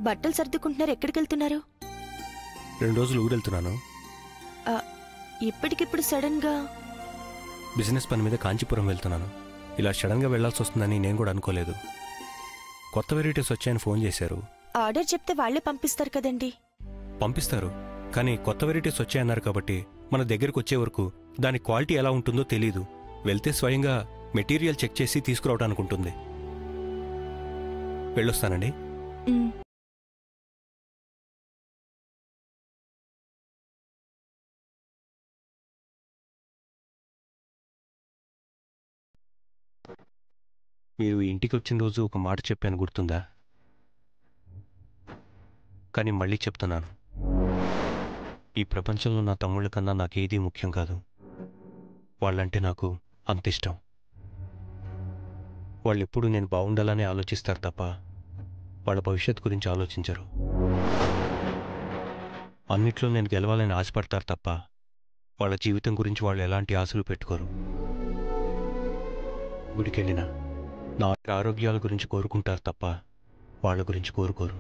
బట్టలు సర్దుకుంటున్నారు, ఎక్కడికి వెళ్తున్నారు? 2 రోజులు ఊరెళ్తున్నాను. ఇప్పటికిప్పుడు సడన్ గా? బిజినెస్ పని మీద కాంచీపురం వెళ్తున్నాను. ఇలా సడన్ గా వెళ్లాల్సి వస్తుందని నేను కూడా అనుకోలేదు. కొత్త వెరైటీస్ వచ్చాయని ఫోన్ చేశారు. ఆర్డర్ చెప్తే వాళ్లే పంపిస్తారు కదండి. పంపిస్తారు, కానీ కొత్త వెరైటీస్ వచ్చాయన్నారు కాబట్టి మన దగ్గరకు వచ్చే వరకు దాని క్వాలిటీ ఎలా ఉంటుందో తెలీదు. వెళ్తే స్వయంగా మెటీరియల్ చెక్ చేసి తీసుకురావడానికి ఉంటుంది. వెళ్ళొస్తానండి. మీరు ఇంటికి వచ్చిన రోజు ఒక మాట చెప్పాను, గుర్తుందా? కానీ మళ్ళీ చెప్తున్నాను, ఈ ప్రపంచంలో నా తమ్ముళ్ళ కన్నా నాకేదీ ముఖ్యం కాదు. వాళ్ళంటే నాకు అంత ఇష్టం. వాళ్ళెప్పుడు నేను బాగుండాలనే ఆలోచిస్తారు తప్ప వాళ్ళ భవిష్యత్తు గురించి ఆలోచించరు. అన్నిట్లో నేను గెలవాలని ఆశపడతారు తప్ప వాళ్ళ జీవితం గురించి వాళ్ళు ఎలాంటి ఆశలు పెట్టుకోరు. గుడికెళ్ళినా నా ఆరోగ్యాల గురించి కోరుకుంటారు తప్ప వాళ్ళ గురించి కోరుకోరు.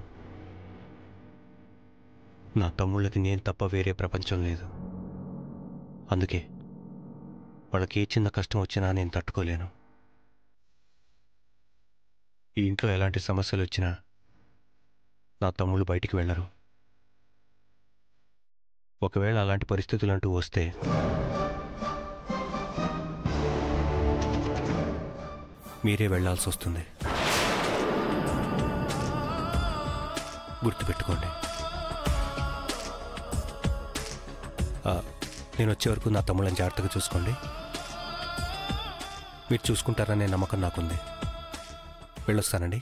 నా తమ్ముళ్ళకి నేను తప్ప వేరే ప్రపంచం లేదు. అందుకే వాళ్ళకి ఏ చిన్న కష్టం వచ్చినా నేను తట్టుకోలేను. ఈ ఇంట్లో ఎలాంటి సమస్యలు వచ్చినా నా తమ్ముళ్ళు బయటికి వెళ్ళరు. ఒకవేళ అలాంటి పరిస్థితులు అంటూ వస్తే మీరే వెళ్లాల్సి వస్తుంది. గుర్తుపెట్టుకోండి. నేను వచ్చే వరకు నా తమ్ముళ్ళని జాగ్రత్తగా చూసుకోండి. మీరు చూసుకుంటారనే నమ్మకం నాకుంది. వెళ్ళొస్తానండి.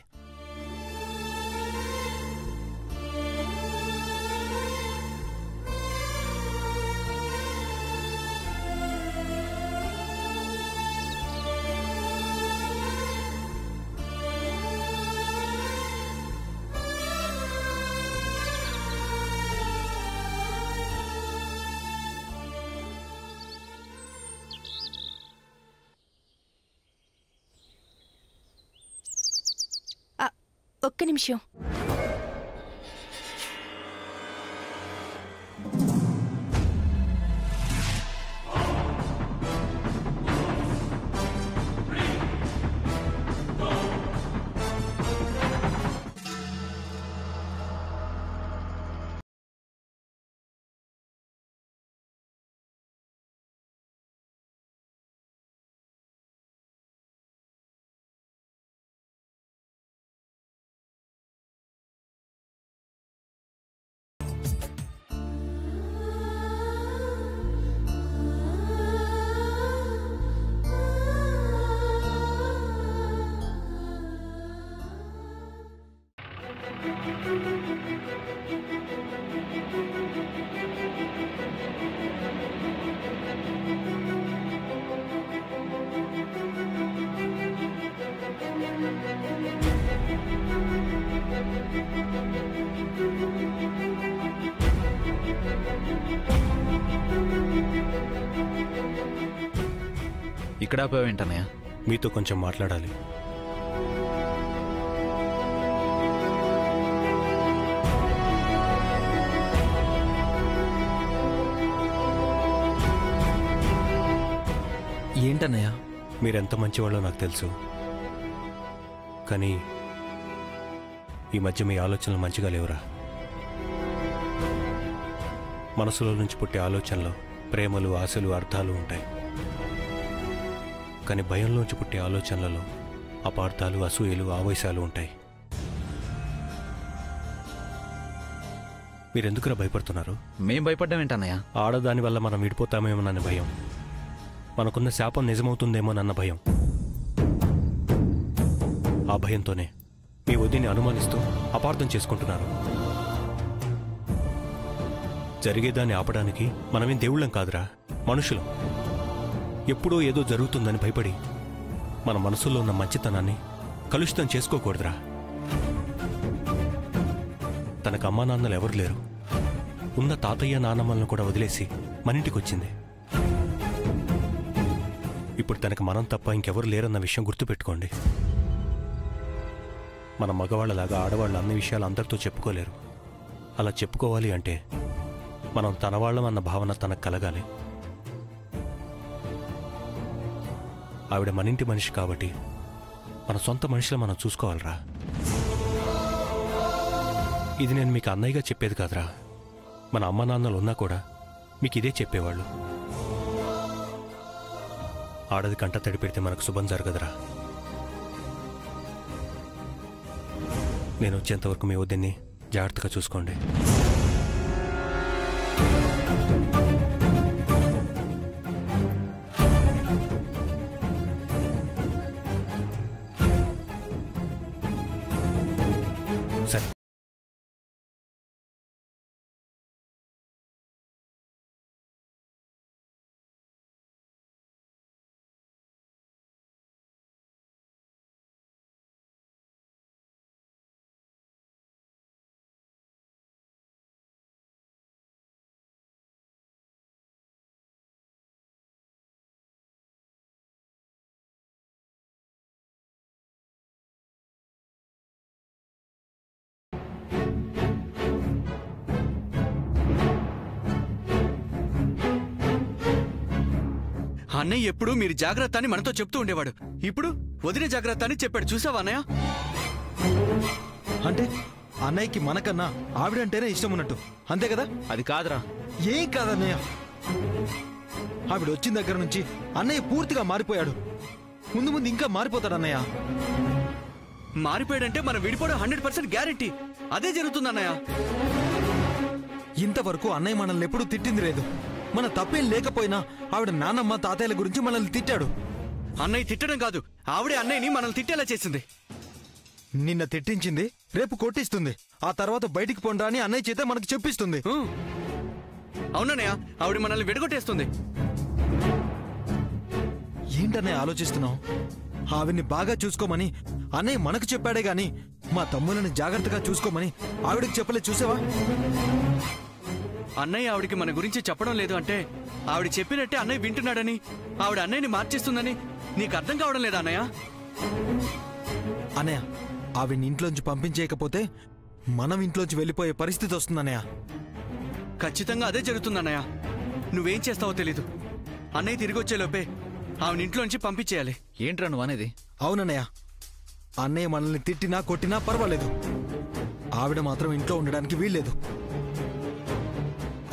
ఒక్క నిమిషం. ఇక్కడ ఆపావేంటన్నయ్య? మీతో కొంచెం మాట్లాడాలి. ఏంటన్నయ్య? మీరెంత మంచివాళ్ళో నాకు తెలుసు, కానీ ఈ మధ్య మీ ఆలోచనలు మంచిగా లేవురా. మనసులో నుంచి పుట్టే ఆలోచనలో ప్రేమలు, ఆశలు, అర్థాలు ఉంటాయి. కానీ భయంలోంచి పుట్టే ఆలోచనలలో అపార్థాలు, అసూయలు, ఆవేశాలు ఉంటాయి. మీరెందుకురా భయపడుతున్నారు? మేం భయపడ్డామేంటన్నయ్య? ఆడదాని వల్ల మనం విడిపోతామేమోనన్న భయం, మనకున్న శాపం నిజమవుతుందేమోనన్న భయం. ఆ భయంతోనే మీ వదిని అనుమానిస్తూ అపార్థం చేసుకుంటున్నారు. జరిగేదాన్ని ఆపడానికి మనమేం దేవుళ్ళం కాదురా, మనుషులం. ఎప్పుడో ఏదో జరుగుతుందని భయపడి మన మనసులో ఉన్న మంచితనాన్ని కలుషితం చేసుకోకూడదురా. తనకు అమ్మా నాన్నలు ఎవరు లేరు. ఉన్న తాతయ్య నాన్నమ్మలను కూడా వదిలేసి మన ఇంటికి వచ్చింది. ఇప్పుడు తనకు మనం తప్ప ఇంకెవరు లేరన్న విషయం గుర్తుపెట్టుకోండి. మన మగవాళ్ళలాగా ఆడవాళ్ళు అన్ని విషయాలు అందరితో చెప్పుకోలేరు. అలా చెప్పుకోవాలి అంటే మనం తన వాళ్ళం అన్న భావన తనకు కలగాలి. ఆవిడ మనింటి మనిషి కాబట్టి మన సొంత మనిషిలో మనం చూసుకోవాలరా. ఇది నేను మీకు అన్నయ్యగా చెప్పేది కాదురా. మన అమ్మ నాన్నలు ఉన్నా కూడా మీకు ఇదే చెప్పేవాళ్ళు. ఆడది కంట తడి పెడితే మనకు శుభం జరగదురా. నేను వచ్చేంతవరకు మీ వద్దని జాగ్రత్తగా చూసుకోండి. సరే. అన్నయ్య ఎప్పుడు మీరు జాగ్రత్త అని మనతో చెప్తూ ఉండేవాడు. ఇప్పుడు వదిన జాగ్రత్త అని చెప్పాడు. చూసావా అన్నయ్య? అంటే అన్నయ్యకి మనకన్నా ఆవిడంటేనే ఇష్టం ఉన్నట్టు, అంతే కదా? అది కాదురా. ఏం కాదన్నయ్య, ఆవిడ వచ్చిన దగ్గర నుంచి అన్నయ్య పూర్తిగా మారిపోయాడు. ముందు ముందు ఇంకా మారిపోతాడు అన్నయ్య. మారిపోయాడంటే మనం విడిపోవడం 100% గ్యారెంటీ. అదే జరుగుతుంది అన్నయ్య. ఇంతవరకు అన్నయ్య మనల్ని ఎప్పుడూ తిట్టింది లేదు. మన తప్పేం లేకపోయినా ఆవిడ నాన్నమ్మ తాతయ్యల గురించి మనల్ని తిట్టాడు. అన్నయ్య తిట్టడం కాదు, ఆవిడే అన్నయ్యని మనల్ని తిట్టేలా చేసింది. నిన్న తిట్టించింది, రేపు కొట్టిస్తుంది, ఆ తర్వాత బయటికి పొండా అని అన్నయ్య చేత మనకు చెప్పిస్తుంది. అవునన్నయ్య, ఆవిడ మనల్ని విడగొట్టేస్తుంది. ఏంటన్నయ్య ఆలోచిస్తున్నావు? ఆవిడ్ని బాగా చూసుకోమని అన్నయ్య మనకు చెప్పాడే గాని మా తమ్ముళ్ళని జాగ్రత్తగా చూసుకోమని ఆవిడకి చెప్పలే. చూసావా? అన్నయ్య ఆవిడికి మన గురించి చెప్పడం లేదు అంటే ఆవిడ చెప్పినట్టే అన్నయ్య వింటున్నాడని, ఆవిడ అన్నయ్యని మార్చేస్తుందని నీకు అర్థం కావడం లేదా అన్నయ్య? అన్నయ్య, ఆవిడ్ని ఇంట్లోంచి పంపించేయకపోతే మనం ఇంట్లోంచి వెళ్ళిపోయే పరిస్థితి వస్తుందన్నయ్య. ఖచ్చితంగా అదే జరుగుతుందన్నయ్య. నువ్వేం చేస్తావో తెలీదు. అన్నయ్య తిరిగి వచ్చేలోపే ఆవిడ ఇంట్లోంచి పంపించేయాలి. ఏంట్రా నువ్వు అనేది? అవునన్నయ్య, అన్నయ్య మనల్ని తిట్టినా కొట్టినా పర్వాలేదు, ఆవిడ మాత్రం ఇంట్లో ఉండడానికి వీల్లేదు.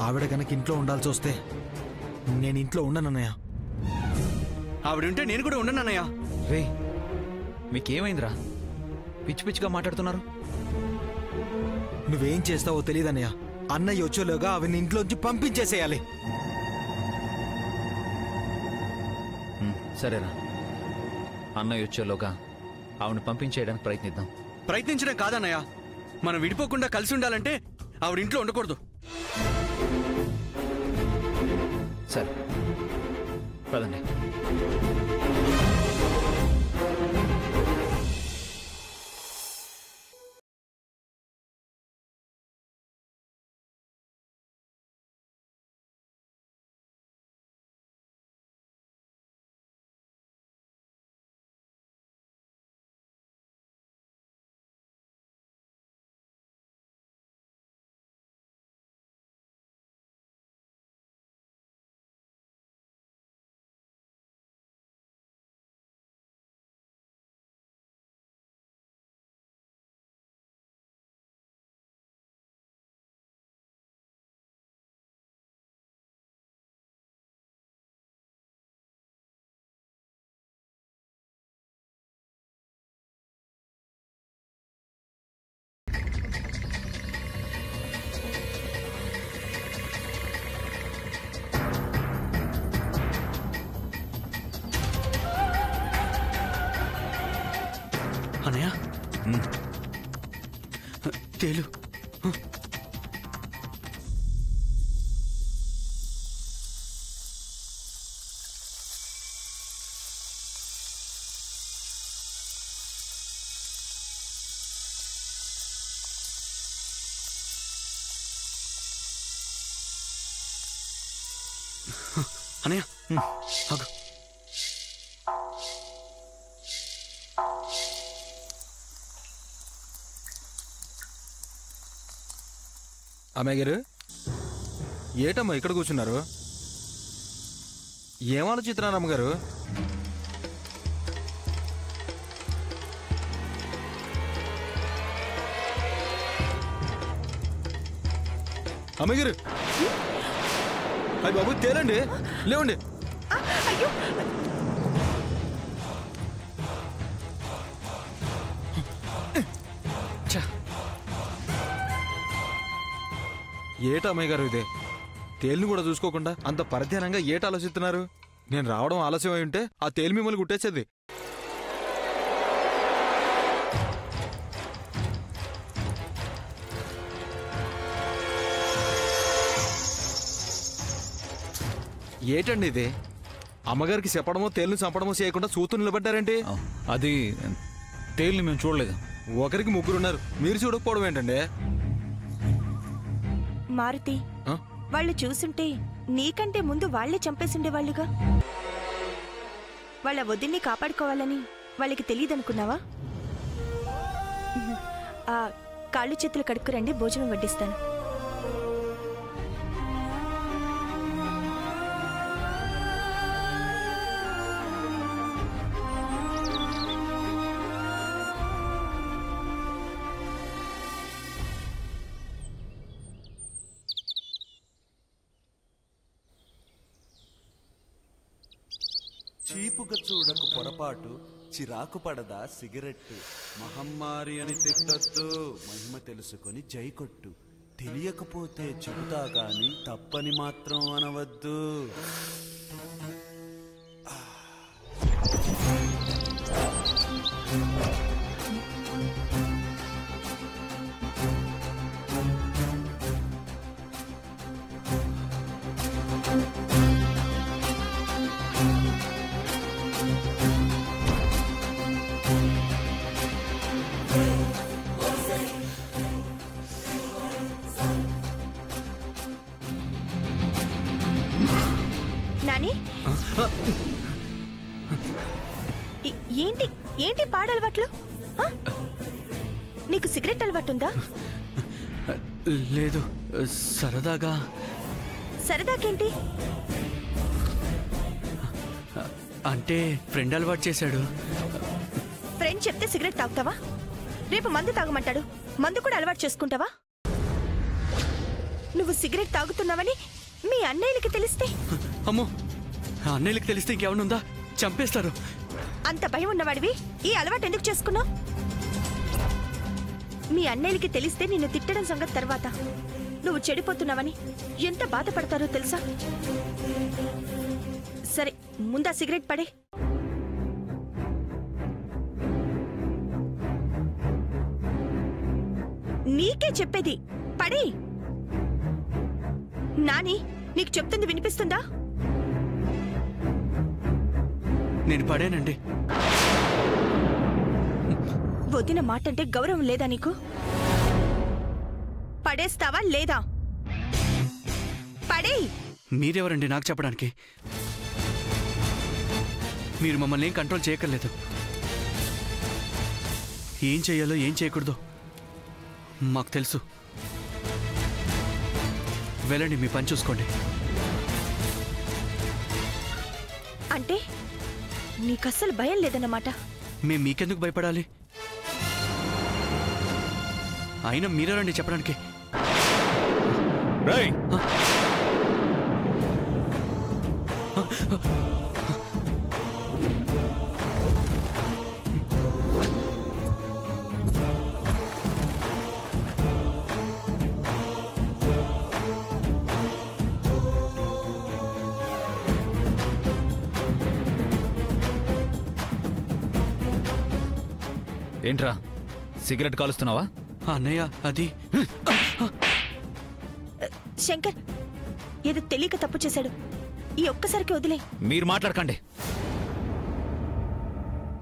ఆవిడ కనుక ఇంట్లో ఉండాల్సి వస్తే నేను ఇంట్లో ఉండనన్నయ్య. ఆవిడుంటే నేను కూడా ఉండనన్నయ్య. రే, మీకేమైందిరా? పిచ్చి పిచ్చిగా మాట్లాడుతున్నారు. నువ్వేం చేస్తావో తెలియదన్నయ్య. అన్నయ్య వచ్చేలోగా ఆవిడ్ని ఇంట్లోంచి పంపించేసేయాలి. సరేరా, అన్నయ్య వచ్చేలోగా ఆవిడని పంపించేయడానికి ప్రయత్నిద్దాం. ప్రయత్నించడం కాదన్నయ్య, మనం విడిపోకుండా కలిసి ఉండాలంటే ఆవిడ ఇంట్లో ఉండకూడదు. సరే పదండి. అన్నయ్య తేలు. అన్నయ్య ఆగు. అమ్మాయి గారు ఏటమ్మా ఇక్కడ కూర్చున్నారు? ఏం ఆలోచిస్తున్నారు అమ్మగారు? అమ్మాయి గారు అయ్యి బాబు తేలండి, లేవండి. ఏట అమ్మాయి గారు ఇదే తేలిని కూడా చూసుకోకుండా అంత పరిధ్యానంగా ఏట ఆలోచిస్తున్నారు? నేను రావడం ఆలస్యం అయి ఉంటే ఆ తేలి మిమ్మల్ని గుట్టేసేది. ఏటండి ఇది? అమ్మగారికి చెప్పడమో తేలిని చంపడమో చేయకుండా చూస్తూ నిలబడ్డారంటే? అది తేలిని మేము చూడలేదు. ఒకరికి ముగ్గురున్నారు, మీరు చూడకపోవడం ఏంటండి? మారుతి, వాళ్ళు చూసుంటే నీకంటే ముందు వాళ్లే చంపేసిండేవాళ్లుగా. వాళ్ళ వదిన్ని కాపాడుకోవాలని వాళ్ళకి తెలియదనుకున్నావా? ఆ కాళ్ళు చేతులు కడుక్కురండి, భోజనం వడ్డిస్తాను. చీపుగా చూడకు పొరపాటు, చిరాకు పడదా సిగరెట్టు. మహమ్మారి అని తిట్టొద్దు, మహిమ తెలుసుకొని జై కొట్టు. తెలియకపోతే చెబుతా గాని తప్పని మాత్రం అనవద్దు. నాని, ఏంటి ఏంటి పాడలవాట్లు? నీకు సిగరెట్ అలవాటుందా? లేదు, సరదాగా. సరదాకేంటి? అంటే ఫ్రెండ్ అలవాటు చేశాడు. ఫ్రెండ్ చెప్తే సిగరెట్ తాగుతావా? రేపు మందు తాగమంటాడు, మందు కూడా అలవాటు చేసుకుంటావా? నువ్వు సిగరెట్ తాగుతున్నావని మీ అన్నయ్యలకి తెలిస్తే? అమ్మో, అన్నయ్యలకి తెలిస్తే ఇంకేమనుందా? చంపేస్తారు. అంత భయం ఉన్నవాడివి ఈ అలవాటు ఎందుకు చేసుకున్నావు? మీ అన్నయ్యలకి తెలిస్తే నిన్ను తిట్టడం సంగతి తర్వాత నువ్వు చెడిపోతున్నావని ఎంత బాధపడతారో తెలుసా? సరే, ముందా సిగరెట్ పడే. నీకే చెప్పేది, పడే. నాని, నీకు చెప్తుంది వినిపిస్తుందా? నేను పడేనండి. వదిన మాట అంటే గౌరవం లేదా నీకు? పడేస్తావా లేదా? పడే. మీరెవరండి నాకు చెప్పడానికి? మీరు మమ్మల్ని ఏం కంట్రోల్ చేయక్కర్లేదు. ఏం చేయాలో ఏం చేయకూడదో మాకు తెలుసు. వెళ్ళండి, మీ పని చూసుకోండి. అంటే నీకస్సలు భయం లేదన్నమాట? మేము మీకెందుకు భయపడాలి? అయినా మీరెవరండి చెప్పడానికి? రేయ్, ఏంట్రా, సిగరెట్ కాలుస్తున్నావా? అన్నయ్య, అది శంకర్ ఏదో తెలియక తప్పు చేశాడు, ఈ ఒక్కసారికి వదిలే. మీరు మాట్లాడకండి,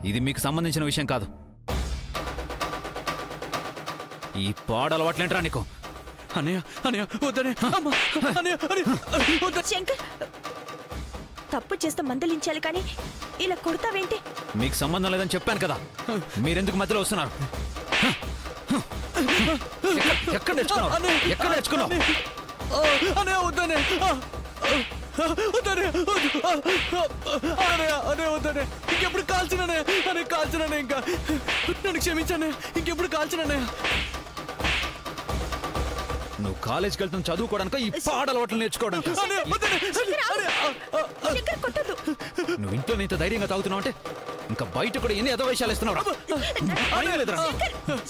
ఇది మీకు సంబంధించిన విషయం కాదు. ఈ పాడలవాట్లేంట్రా నీకు? అన్నయ్య, అన్నయ్య వద్దనే. అన్నయ్య, వద్దు. శంకర్, తప్పు చేస్తే మందలించాలి కానీ ఇలా కొడతావేంటి? మీకు సంబంధం లేదని చెప్పాను కదా, మీరెందుకు మధ్యలో వస్తున్నారు? ఎక్కడ నేర్చుకున్నావు? ఎక్కడ నేర్చుకున్నావు? అనే వద్దనే వద్దనే అనే వద్దనే ఇంకెప్పుడు కాల్చిననే అనే కాల్చిననే ఇంకా నన్ను క్షమించనే ఇంకెప్పుడు కాల్చిననే నువ్వు కాలేజ్కి వెళ్తాను చదువుకోవడానికి ఈ పాడలవాట్లు నేర్చుకోవడానికి. శంకర్ కొట్టొద్దు. నువ్వు ఇంట్లో ఇంత ధైర్యంగా తాగుతున్నావు అంటే ఇంకా బయట కూడా ఎన్ని ఎదవేషాలు ఇస్తున్నావు?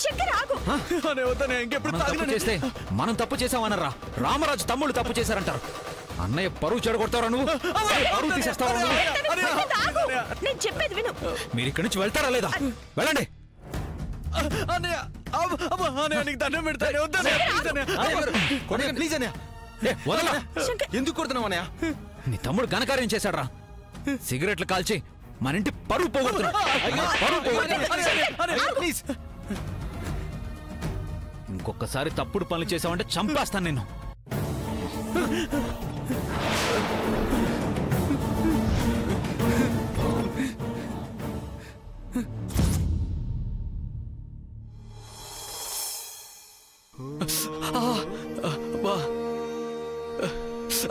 శంకర్ ఆగు. అనే వద్దనే ఇంకెప్పుడు తప్పు చేస్తే మనం తప్పు చేసామనరా? రామరాజు తమ్ముళ్ళు తప్పు చేశారంటారు. అన్నయ్య పరువు చెడగొడతారా నువ్వు? పరువు తీసేస్తావా నువ్వు? ఆగు. నేను చెప్పేది విను. మీరు ఇక్కడి నుంచి వెళ్తారా లేదా? వెళ్ళండి. అన్నయ్య అన్నయ్య నీకు దండం పెడతానే వద్దనే ప్లీజ్ అన్నయ్య. వదలా. ఎందుకు కొడుతున్నావు అన్నయ్య? నీ తమ్ముడు ఘనకార్యం చేశాడ్రా. సిగరెట్లు కాల్చి మన ఇంటి పరువు పోగొడుతున్నాడు. ప్లీజ్. ఇంకొకసారి తప్పుడు పనులు చేసావంటే చంపేస్తాను నిన్ను.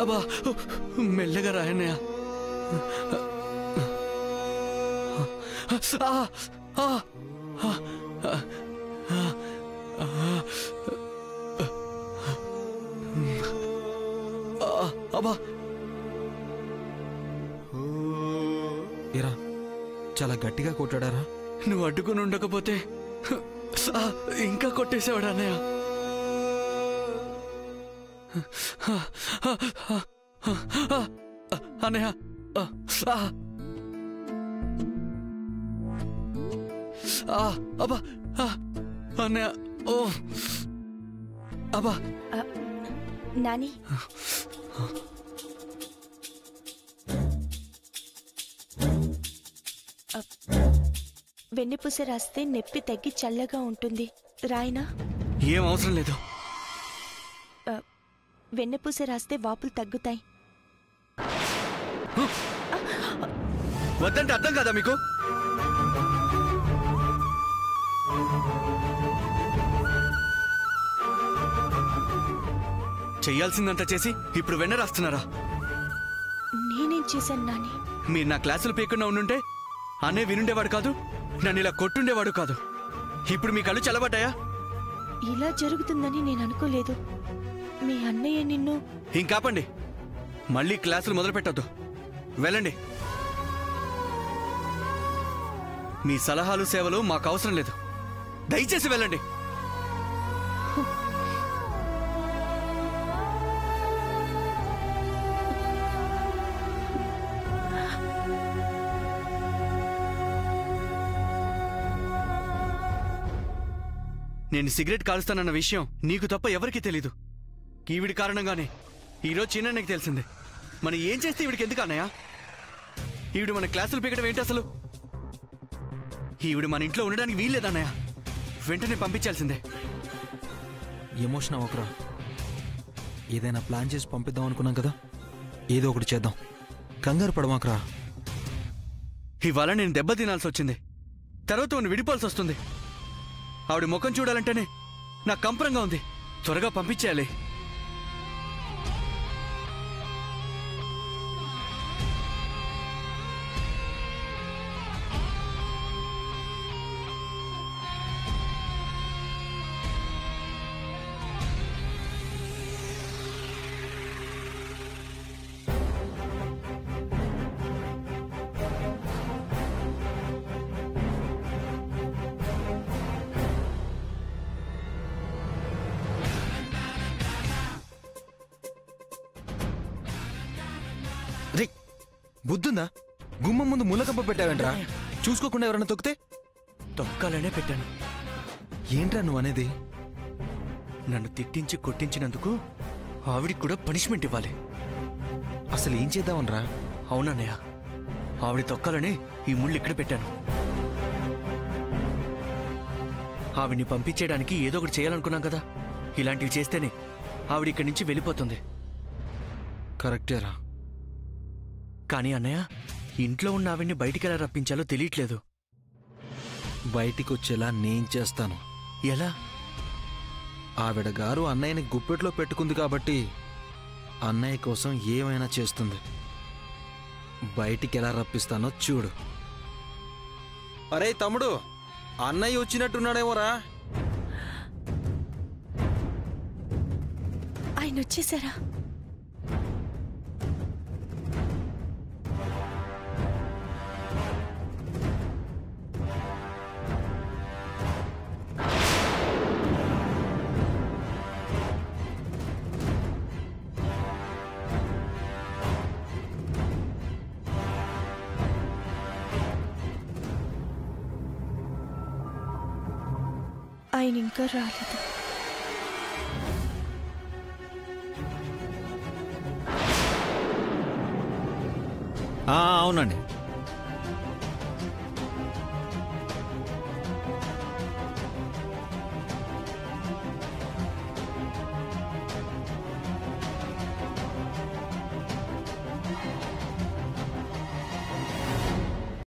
అబ్బా మెల్లగా రాయన్నయ్య. అబ్బా ఏరా చాలా గట్టిగా కొట్టాడారా? నువ్వు అడ్డుకుని ఉండకపోతే ఇంకా కొట్టేసేవాడు అన్నయ్య. అన్నయ్య అబ్బా అన్నయ్య ఓ అబ్బా నాని వెన్నెపూస రాస్తే నొప్పి తగ్గి చల్లగా ఉంటుంది. రాయనా? ఏం అవసరం లేదు. వెన్నెపూస రాస్తే వాపులు తగ్గుతాయి. వద్దంటే అర్థం కదా మీకు? చెయ్యాల్సిందంతా చేసి ఇప్పుడు వెన్న రాస్తున్నారా? నేనేం చేశాను నాని? మీరు నా క్లాసులు పీకుండా ఉండుంటే అనే వినుండేవాడు కాదు, నన్ను ఇలా కొట్టుండేవాడు కాదు. ఇప్పుడు మీ కళ్ళు చల్లబడ్డాయా? ఇలా జరుగుతుందని నేను అనుకోలేదు. మీ అన్నయ్య నిన్ను... ఇంకాపండి, మళ్ళీ క్లాసులు మొదలు పెట్టద్దు. వెళ్ళండి. మీ సలహాలు సేవలు మాకు అవసరం లేదు. దయచేసి వెళ్ళండి. నేను సిగరెట్ కాలుస్తానన్న విషయం నీకు తప్ప ఎవరికీ తెలీదు. ఈవిడి కారణంగానే ఈరోజు చిన్నకి తెలిసిందే. మనం ఏం చేస్తే ఈవిడికి ఎందుకు అన్నయ్య? ఈవిడ మన క్లాసులు పీకడం ఏంటి అసలు? ఈవిడ మన ఇంట్లో ఉండడానికి వీల్లేదన్నయ్య. వెంటనే పంపించాల్సిందే. ఎమోషన్ అవ్వకరా. ఏదైనా ప్లాన్ చేసి పంపిద్దాం అనుకున్నాం కదా, ఏదో ఒకటి చేద్దాం. కంగారు పడమాకరా. ఇవాళ నేను దెబ్బ తినాల్సి వచ్చింది, తర్వాత విడిపోవాల్సి వస్తుంది. ఆవిడ ముఖం చూడాలంటేనే నాకు కంపరంగా ఉంది. త్వరగా పంపించేయాలి. బుద్ధుందా? గుమ్మం ముందు ములకంప పెట్టావేంట్రా? చూసుకోకుండా ఎవరన్నా తొక్కితే? తొక్కాలనే పెట్టాను. ఏంట్రా నువ్వు అనేది? నన్ను తిట్టించి కొట్టించినందుకు ఆవిడికి కూడా పనిష్మెంట్ ఇవ్వాలి. అసలు ఏం చేద్దామనరా? అవునన్నయ్య, ఆవిడ తొక్కాలని ఈ ముళ్ళు ఇక్కడ పెట్టాను. ఆవిడ్ని పంపించేయడానికి ఏదో ఒకటి చేయాలనుకున్నాం కదా. ఇలాంటివి చేస్తేనే ఆవిడ ఇక్కడి నుంచి వెళ్ళిపోతుంది. కరెక్టేరా. కానీ అన్నయ్య, ఇంట్లో ఉన్న ఆవిడ్ని బయటికి ఎలా రప్పించాలో తెలియట్లేదు. బయటికి వచ్చేలా నేను చేస్తాను. ఎలా? ఆవిడ గారు అన్నయ్యని గుప్పెట్లో పెట్టుకుంది కాబట్టి అన్నయ్య కోసం ఏమైనా చేస్తుంది. బయటికి ఎలా రప్పిస్తానో చూడు. అరే తమ్ముడు, అన్నయ్య వచ్చినట్టున్నాడేమోరా. ఆయన వచ్చేసారా? ఆయన ఇంకా రాలేదు. అవునండి,